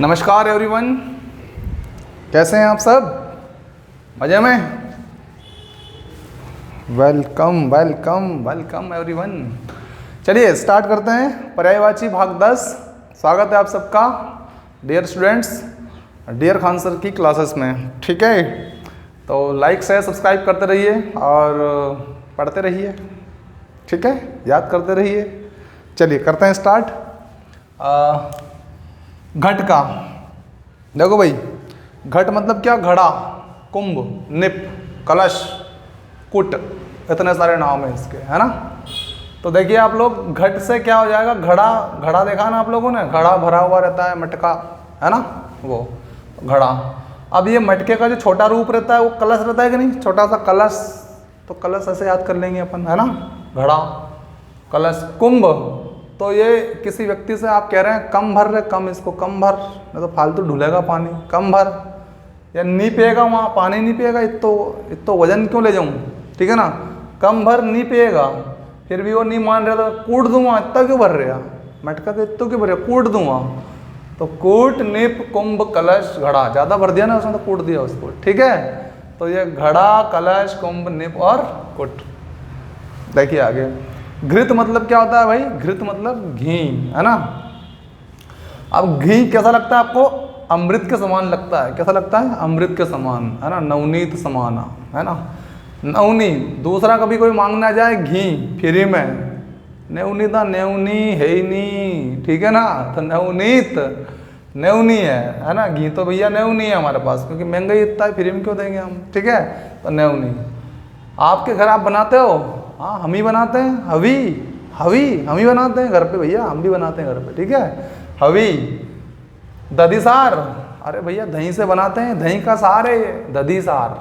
नमस्कार एवरीवन, कैसे हैं आप सब? मजे में? Welcome welcome welcome everyone. चलिए स्टार्ट करते हैं पर्यायवाची भाग 10। स्वागत है आप सबका dear students, dear Khan sir की क्लासेस में। ठीक है, तो लाइक शेयर सब्सक्राइब करते रहिए और पढ़ते रहिए। ठीक है, याद करते रहिए। चलिए करते हैं स्टार्ट। घट का, देखो भाई, घट मतलब क्या? घड़ा, कुंभ, निप, कलश, कुट, इतने सारे नाम है इसके, है ना। तो देखिए आप लोग, घट से क्या हो जाएगा? घड़ा। घड़ा देखा ना आप लोगों ने? घड़ा भरा हुआ रहता है, मटका, है ना, वो घड़ा। अब ये मटके का जो छोटा रूप रहता है वो कलश रहता है कि नहीं? छोटा सा कलश, तो कलश ऐसे याद कर लेंगे अपन, है ना। घड़ा, कलश। कुंभ, तो ये किसी व्यक्ति से आप कह रहे हैं कम भर रहे, कम इसको कम भर, नहीं तो फालतू ढुलेगा पानी, कम भर। या नहीं पिएगा, वहाँ पानी नहीं पिएगा, इतो वजन क्यों ले जाऊँ, ठीक है ना। कम भर नहीं पिएगा, फिर भी वो नहीं मान रहा, तो कूट दूंगा, इतना क्यों भर रहे? मटका के इतो क्यों भर रहे? कूट दूंगा। तो कूट, निप, कुंभ, कलश, घड़ा, ज़्यादा भर दिया ना उसने तो कूट दिया उसको, ठीक है। तो ये घड़ा, कलश, कुंभ, निप और कुट। देखिए आगे, घृत मतलब क्या होता है भाई? घृत मतलब घी, है ना। अब घी कैसा लगता है आपको? अमृत के समान लगता है। कैसा लगता है? अमृत के समान, है ना, नवनीत समान, है ना। नवनीत, दूसरा कभी कोई मांगना जाए घी फ्री में, नेवनीता नेवनी है ही नहीं, ठीक है ना। तो नवनीत नेवनी है ना। घी तो भैया नेवनी है हमारे पास, क्योंकि महंगाई इतना है, फ्री में क्यों देंगे हम, ठीक है। तो नेवनी। आपके घर आप बनाते हो? हाँ, हम ही बनाते हैं। हवी, हवी हम ही बनाते हैं घर पे भैया, हम भी बनाते हैं घर पे, ठीक है। हवी। दधी सार, अरे भैया दही से बनाते हैं, दही का सार है ये, दधी सार।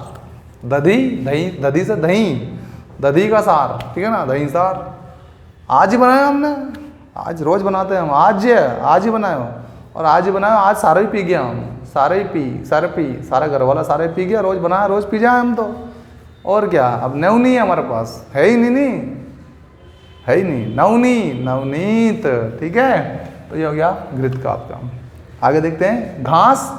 दधी, दही, दधी से दही, दधी का सार, ठीक है ना, दही सार। आज ही बनाया हमने, आज रोज बनाते हैं हम, आज ही बनाए हो, और आज ही बनाया, आज सारा ही पी गया हम, सारे ही पी, सारा घर वाला सारे पी गया, रोज बनाया रोज पी जाए हम तो, और क्या। अब नवनी है हमारे पास, है ही नहीं, है ही नहीं, नवनी, नवनीत, ठीक है। तो ये हो गया घृत का आपका। आगे देखते हैं घास।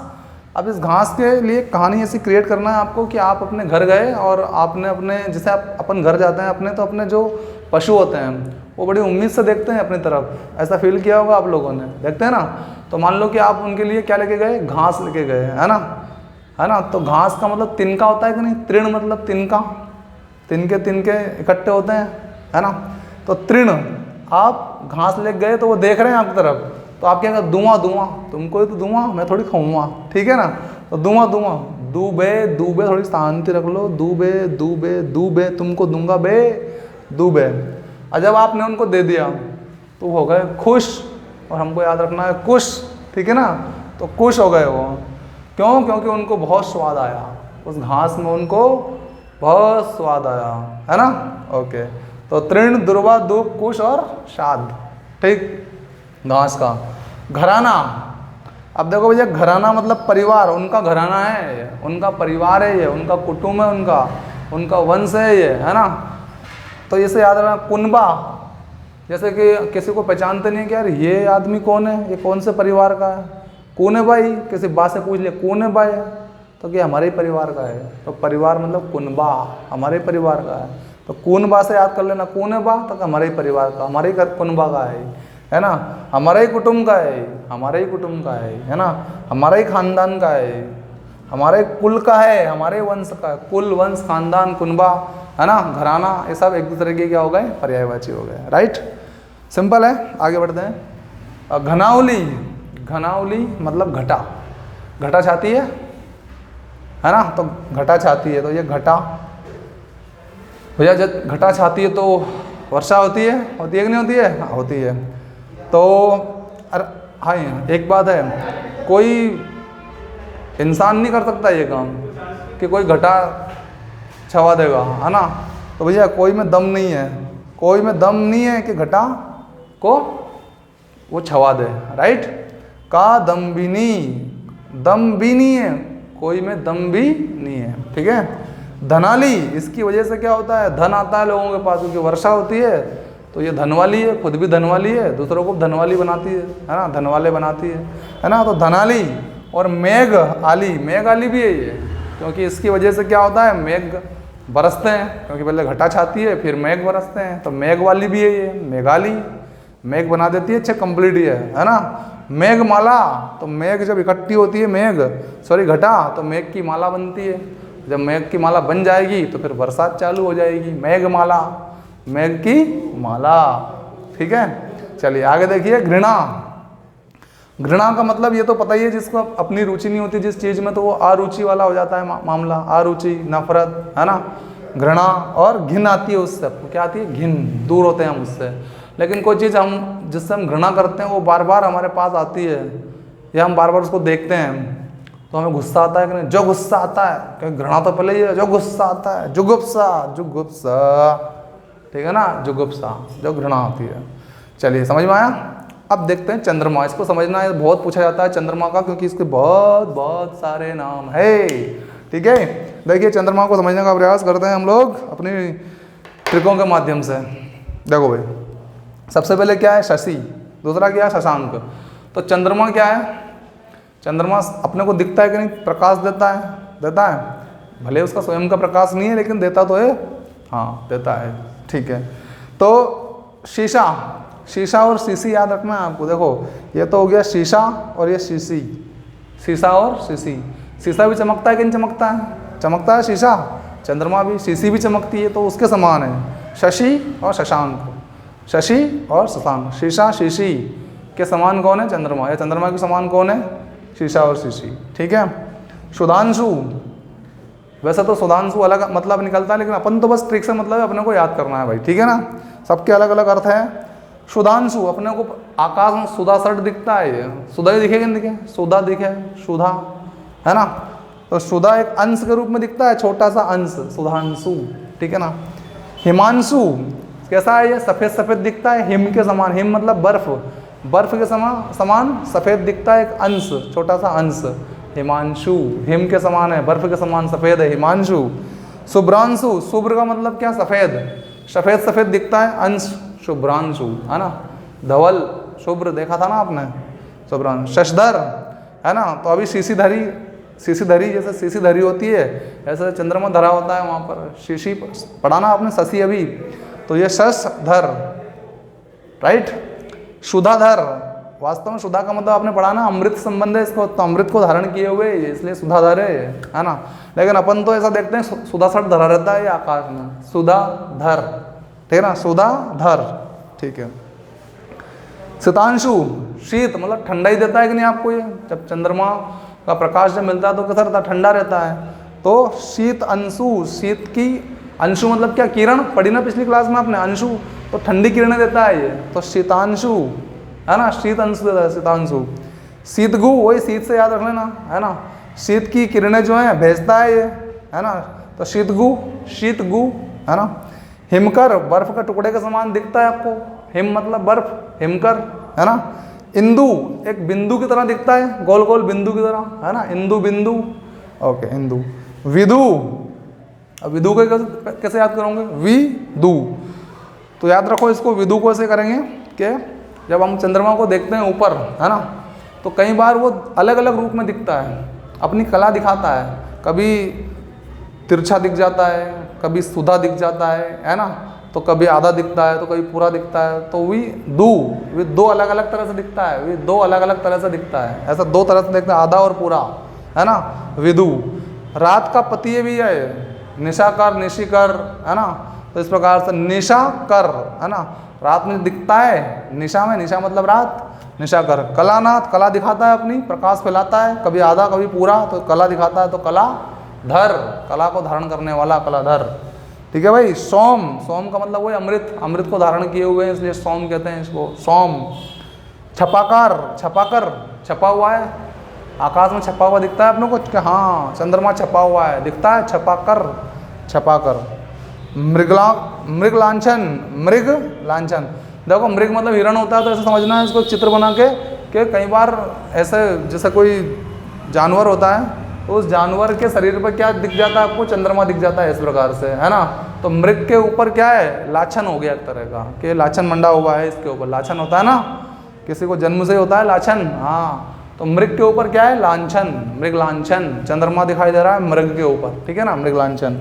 अब इस घास के लिए कहानी ऐसी क्रिएट करना है आपको कि आप अपने घर गए और आपने अपने, जैसे आप अपन घर जाते हैं अपने, तो अपने जो पशु होते हैं वो बड़ी उम्मीद से देखते हैं अपनी तरफ, ऐसा फील किया होगा आप लोगों ने, देखते हैं ना। तो मान लो कि आप उनके लिए क्या लेके गए? घास लेके गए, है ना, है ना। तो घास का मतलब तिनका होता है कि नहीं? तृण मतलब तिनका, तिनके इकट्ठे होते हैं, है ना। तो तृण, आप घास लेके गए तो वो देख रहे हैं आपकी तरफ, तो आप क्या कहेंगे? दूंगा, दूंगा, तुमको ही तो दूंगा, मैं थोड़ी खाऊंगा, ठीक है ना। तो दूंगा, दूंगा, दूबे, दूबे, थोड़ी शांति रख लो, दूबे, दूबे, दूबे, तुमको दूंगा बे, दूबे। और जब आपने उनको दे दिया तो हो गए खुश, और हमको याद रखना है कुश, ठीक है ना। तो खुश हो गए वो, क्यों? क्योंकि उनको बहुत स्वाद आया, उस घास में उनको बहुत स्वाद आया, है ना। ओके, तो तृण, दुर्वा, दूब, कुश और शाद, ठीक, घास का। घराना, अब देखो भैया, घराना मतलब परिवार, उनका घराना है ये, उनका परिवार है ये, उनका कुटुंब है, उनका वंश है ये, है ना। तो इसे याद रखना। कुनबा, जैसे कि किसी को पहचानते नहीं कि यार ये आदमी कौन है, ये कौन से परिवार का है। कौन है भाई? किसी बात से पूछ लिया कौन है भाई, तो क्या हमारे ही परिवार का है। तो परिवार मतलब कुनबा, हमारे ही परिवार का है। तो कुनबा से याद कर लेना, कौन है बा, तो हमारे ही परिवार का, हमारे ही कुनबा का है ना, हमारे ही कुटुंब का है, हमारे ही कुटुंब का है ना, हमारे ही खानदान का है, हमारे कुल का है, हमारे वंश का, कुल, वंश, खानदान, कुनबा, है ना, घराना, ये सब एक दूसरे के क्या हो गए? पर्यायवाची हो गए, राइट। सिंपल है, आगे बढ़ते हैं। घनावली, घनावली मतलब घटा, घटा छाती है ना, तो घटा छाती है, तो ये घटा भैया, जब घटा छाती है तो वर्षा होती है कि नहीं होती है? हाँ, होती है। तो अरे हाँ, एक बात है, कोई इंसान नहीं कर सकता ये काम कि कोई घटा छवा देगा, है ना। तो भैया कोई में दम नहीं है, कोई में दम नहीं है कि घटा को वो छवा दे, राइट। का दम भी नहीं है, कोई में दम भी नहीं है, ठीक है। धनाली, इसकी वजह से क्या होता है? धन आता है लोगों के पास, क्योंकि वर्षा होती है तो ये धन वाली है, खुद भी धन वाली है, दूसरों को धन वाली बनाती है ना, धन वाले बनाती है ना। तो धनाली और मेघ आली, मेघ आली भी है ये, क्योंकि इसकी वजह से क्या होता है, मेघ बरसते हैं, क्योंकि पहले घटा छाती है फिर मेघ बरसते हैं, तो मेघ वाली भी है ये, मेघाली, मेघ बना देती है, अच्छा कंप्लीट ही है ना। मेघमाला, तो मेघ जब इकट्ठी होती है, घटा, तो मेघ की माला बनती है। जब मेघ की माला बन जाएगी तो फिर बरसात चालू हो जाएगी, मेघमाला, मेघ की माला। ठीक है, चलिए आगे देखिए। घृणा, घृणा का मतलब ये तो पता ही है, जिसको अपनी रुचि नहीं होती जिस चीज़ में, तो वो अरुचि वाला हो जाता है मामला, अरुचि, नफरत, है ना। घृणा, और घिन आती है उससे, क्या आती है, घिन, दूर होते हैं हम उससे। लेकिन कोई चीज़ हम जिससे हम घृणा करते हैं वो बार बार हमारे पास आती है, या हम बार बार उसको देखते हैं तो हमें गुस्सा आता है कि नहीं, जो गुस्सा आता है, क्योंकि घृणा तो पहले ही है, जो गुस्सा आता है, जुगुप्सा, जुगुप्सा, ठीक है ना, जुगुप्सा, जो घृणा आती है। चलिए समझ में आया। अब देखते हैं चंद्रमा, इसको समझना है, बहुत पूछा जाता है चंद्रमा का, क्योंकि इसके बहुत बहुत सारे नाम है। ठीक है, देखिए चंद्रमा को समझने का प्रयास करते हैं हम लोग अपनी ट्रिकों के माध्यम से। देखो भाई, सबसे पहले क्या है, शशि, दूसरा क्या है, शशांक। तो चंद्रमा क्या है, चंद्रमा अपने को दिखता है कि नहीं, प्रकाश देता है, देता है, भले उसका स्वयं का प्रकाश नहीं है लेकिन देता तो है, हाँ देता है। ठीक है, तो शीशा, शीशा और शीशी याद रखना है आपको। देखो ये तो हो गया शीशा और ये शीशी, शीशा और शीशी। शीशा भी चमकता है कि नहीं चमकता है, चमकता है शीशा, चंद्रमा भी, शीशी भी चमकती है, तो उसके समान है शशि और शशांक, शशि और शशांक। शीशा शीशी के समान कौन है, चंद्रमा, या चंद्रमा के समान कौन है, शीशा और शीशी। ठीक है, सुधांशु, वैसे तो सुधांशु अलग मतलब निकलता है, लेकिन अपन तो बस ट्रिक से मतलब है, अपने को याद करना है भाई, ठीक है ना, सबके अलग अलग अर्थ है। सुधांशु, अपने को आकाश में सुधा सट दिखता है, सुधा ही दिखेगा, नहीं दिखे, सुधा दिखे, सुधा, है ना, तो सुधा एक अंश के रूप में दिखता है, छोटा सा अंश, सुधांशु। ठीक है ना। हिमांशु कैसा है, ये सफ़ेद सफ़ेद दिखता है, हिम के समान, हिम मतलब बर्फ, बर्फ के समान सफ़ेद दिखता है, एक अंश, छोटा सा अंश, हिमांशु, हिम के समान है, बर्फ के समान सफ़ेद है, हिमांशु। शुभ्रांशु, शुभ्र का मतलब क्या, सफ़ेद, सफ़ेद सफ़ेद दिखता है, अंश, शुभ्रांशु, है ना। धवल, शुभ्र देखा था ना आपने, शुभ्रांशु। शशधर, है ना, तो अभी शीशीधरी, शीशीधरी जैसे शीशीधरी होती है, ऐसे चंद्रमा धरा होता है वहाँ पर, शीशी पढ़ा ना आपने, शशि अभी, तो ये शशधर, राइट। सुधाधर, वास्तव में सुधा का मतलब आपने पढ़ा ना, अमृत संबंध है इसको, तो अमृत को धारण किए हुए इसलिए सुधाधर है ना। लेकिन अपन तो ऐसा देखते हैं सुधा सट धरा रहता है ये आकाश में, सुधाधर, ठीक है ना, सुधाधर। ठीक है। शीतांशु, शीत मतलब ठंडा ही देता है कि नहीं आपको, ये जब चंद्रमा का प्रकाश जब मिलता है तो कैसा रहता है, ठंडा रहता है, तो शीत अंशु, शीत की, अंशु मतलब क्या, किरण, पढ़ी ना पिछली क्लास में आपने, अंशु तो ठंडी किरणें देता है ये, तो शीतांशु, है ना, शीत अंशु देता है, शीतांशु। शीतगु, वही शीत से याद रख लेना, है ना, शीत की किरणें जो हैं भेजता है ये, है ना, तो शीतगु, शीतगु, है ना। हिमकर, बर्फ का टुकड़े के समान दिखता है आपको, हिम मतलब बर्फ, हिमकर, है ना। इंदु, एक बिंदु की तरह दिखता है, गोल गोल बिंदु की तरह, है ना, इंदु बिंदु, ओके, इंदु। विदु, अब विदु को कैसे याद करोगे, विदु, तो याद रखो इसको, विदु को ऐसे करेंगे कि जब हम चंद्रमा को देखते हैं ऊपर, है ना, तो कई बार वो अलग अलग रूप में दिखता है, अपनी कला दिखाता है, कभी तिरछा दिख जाता है, कभी सुधा दिख जाता है ना, तो कभी आधा दिखता है, तो कभी पूरा दिखता है, तो वे दो अलग अलग तरह से दिखता है, वे दो अलग अलग तरह से दिखता है, ऐसा दो तरह से दिखता है, आधा और पूरा, है ना, विदु। रात का पतिये भी है, निशाकर, निशिकर, है ना, तो इस प्रकार से निशाकर, है ना, रात में दिखता है, निशा में, निशा मतलब रात, निशाकर। कलानाथ, कला दिखाता है अपनी, प्रकाश फैलाता है, कभी आधा कभी पूरा, तो कला दिखाता है, तो कलाधर, कला को धारण करने वाला, कलाधर। ठीक है भाई। सोम, सोम का मतलब वही अमृत, अमृत को धारण किए हुए हैं इसलिए सोम कहते हैं इसको, सोम। छपाकार, छपाकर, छपा हुआ है, आकाश में छपा हुआ दिखता है अपने को कि हाँ चंद्रमा छपा हुआ है, दिखता है, छपाकर, छपाकर। मृग लांछन, मृग लांछन, देखो मृग मतलब हिरण होता है, तो ऐसे समझना है इसको चित्र बना के कि कई बार ऐसे जैसे कोई जानवर होता है, तो उस जानवर के शरीर पर क्या दिख जाता है आपको, चंद्रमा दिख जाता है इस प्रकार से, है ना, तो मृग के ऊपर क्या है, लाछन हो गया एक तरह का, कि लाछन मंडा हुआ है इसके ऊपर, लाछन होता है ना, किसी को जन्म से होता है लाछन, हाँ, तो मृग के ऊपर क्या है, लांछन, मृग लांछन, चंद्रमा दिखाई दे रहा है मृग के ऊपर, ठीक है ना, मृग लांछन।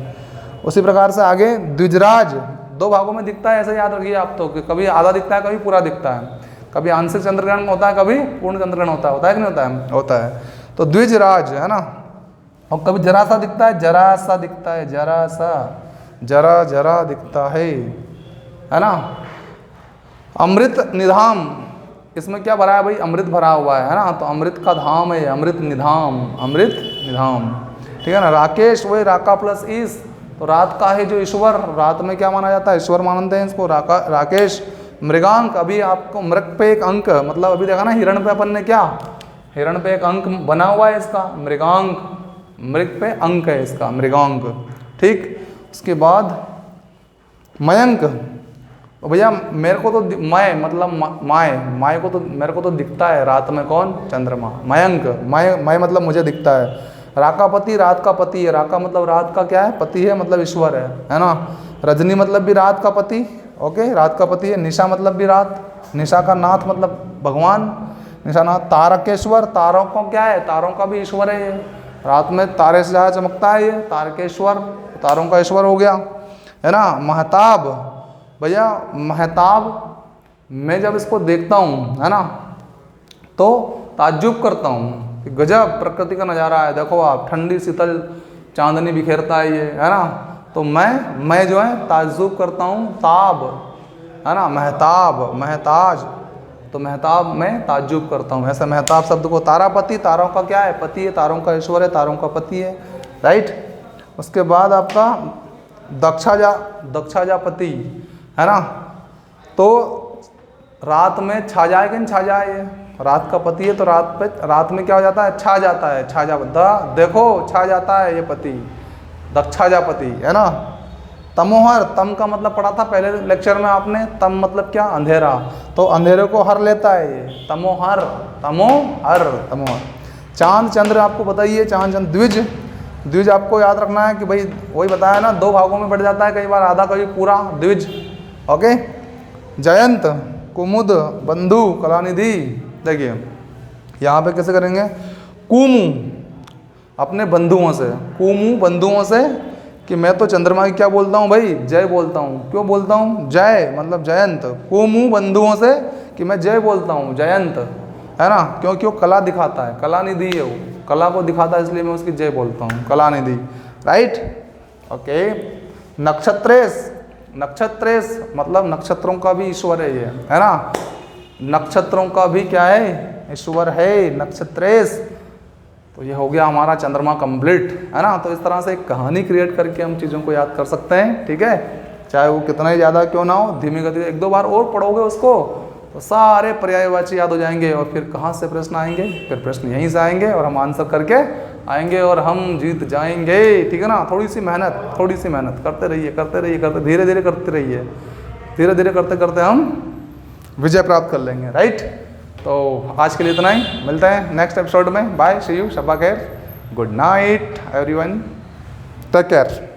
उसी प्रकार से आगे द्विजराज 2 भागों में दिखता है, ऐसे याद रखिए आप तो, कि कभी आधा दिखता है, कभी पूरा दिखता है, कभी आंशिक चंद्रग्रहण होता है, कभी पूर्ण चंद्रग्रहण होता है कि नहीं होता है, होता है। तो द्विजराज है ना, और कभी जरा सा दिखता है, जरा सा दिखता है, जरा सा, जरा जरा दिखता है ना। अमृत निधाम, इसमें क्या भरा है भाई, अमृत भरा हुआ है ना, तो अमृत का धाम है, अमृत निधाम, अमृत निधाम, ठीक है ना। राकेश वही राका प्लस ईश, तो रात का है जो ईश्वर, रात में क्या माना जाता है, ईश्वर मानते हैं इसको, राकेश। मृगांक, अभी आपको मृग पे एक अंक, मतलब अभी देखा ना हिरण पे अपन ने क्या, हिरण पे एक अंक बना हुआ है इसका, मृगांक, मृग पे अंक है इसका, मृगांक, ठीक। उसके बाद मयंक, भैया मेरे को तो मय मतलब माय को तो मेरे को तो दिखता है रात में कौन, चंद्रमा। मयंक, मय मतलब मुझे दिखता है। राकापति, रात का पति है, राका मतलब रात का क्या है, पति है, मतलब ईश्वर है ना। रजनी मतलब भी रात का पति, ओके, रात का पति है। निशा मतलब भी रात, निशा का नाथ मतलब भगवान, निशानाथ। तारकेश्वर, तारों को क्या है, तारों का भी ईश्वर है ये, रात में तारे से ज़्यादा चमकता है ये, तारकेश्वर, तारों का ईश्वर हो गया, है ना। महताब, भैया महताब, मैं जब इसको देखता हूँ है ना, तो ताज्जुब करता हूँ कि गजब प्रकृति का नज़ारा है, देखो आप, ठंडी शीतल चांदनी बिखेरता है ये, है ना। तो मैं जो है ताज्जुब करता हूँ, ताब है ना, महताब, महताज, तो महताब में ताज्जुब करता हूँ, ऐसे महताब शब्द को। तारापति, तारों का क्या है, पति है, तारों का ईश्वर है, तारों का पति है, राइट। उसके बाद आपका दक्षाजापति है ना, तो रात में छा जाए कि नहीं छा जाए, ये रात का पति है, तो रात में क्या हो जाता है, छा जाता है, छा जा, देखो छा जाता है ये पति, दक्षाजापति है ना। तमोहर, तम का मतलब पढ़ा था पहले लेक्चर में आपने, तम मतलब क्या, अंधेरा, तो अंधेरे को हर लेता है ये, तमोहर, तमोहर, तमोहर। चांद चंद्र आपको बताइए, चांद चंद्र। द्विज, द्विज आपको याद रखना है कि भाई वही बताया ना, 2 भागों में बढ़ जाता है, कई बार आधा कभी पूरा, द्विज, ओके। जयंत, कुमुद, बंधु, कलानिधि। देखिए यहाँ पे कैसे करेंगे, कुमु अपने बंधुओं से, कुमु बंधुओं से, कि मैं तो चंद्रमा की क्या बोलता हूँ भाई, जय बोलता हूँ। क्यों बोलता हूँ, जय मतलब जयंत। कुमु बंधुओं से कि मैं जय बोलता हूँ, जयंत, है ना, क्योंकि वो कला दिखाता है, कलानिधि है वो, कला को दिखाता है, इसलिए मैं उसकी जय बोलता हूँ, कलानिधि, राइट, ओके। नक्षत्रेश, नक्षत्रेश मतलब नक्षत्रों का भी ईश्वर है ये, है ना, नक्षत्रों का भी क्या है, ईश्वर है, नक्षत्रेश। तो ये हो गया हमारा चंद्रमा कंप्लीट, है ना। तो इस तरह से एक कहानी क्रिएट करके हम चीज़ों को याद कर सकते हैं, ठीक है, चाहे वो कितना ही ज़्यादा क्यों ना हो, धीमी गति से 1-2 बार और पढ़ोगे उसको तो सारे पर्यायवाची याद हो जाएंगे, और फिर कहाँ से प्रश्न आएंगे, फिर प्रश्न यहीं से आएंगे और हम आंसर करके आएंगे और हम जीत जाएंगे, ठीक है ना। थोड़ी सी मेहनत, थोड़ी सी मेहनत करते रहिए, करते रहिए, धीरे धीरे करते रहिए, धीरे धीरे करते करते हम विजय प्राप्त कर लेंगे, राइट। तो आज के लिए इतना ही, मिलते हैं नेक्स्ट एपिसोड में, बाय, सी यू, शब्बा खैर, good night everyone, take care.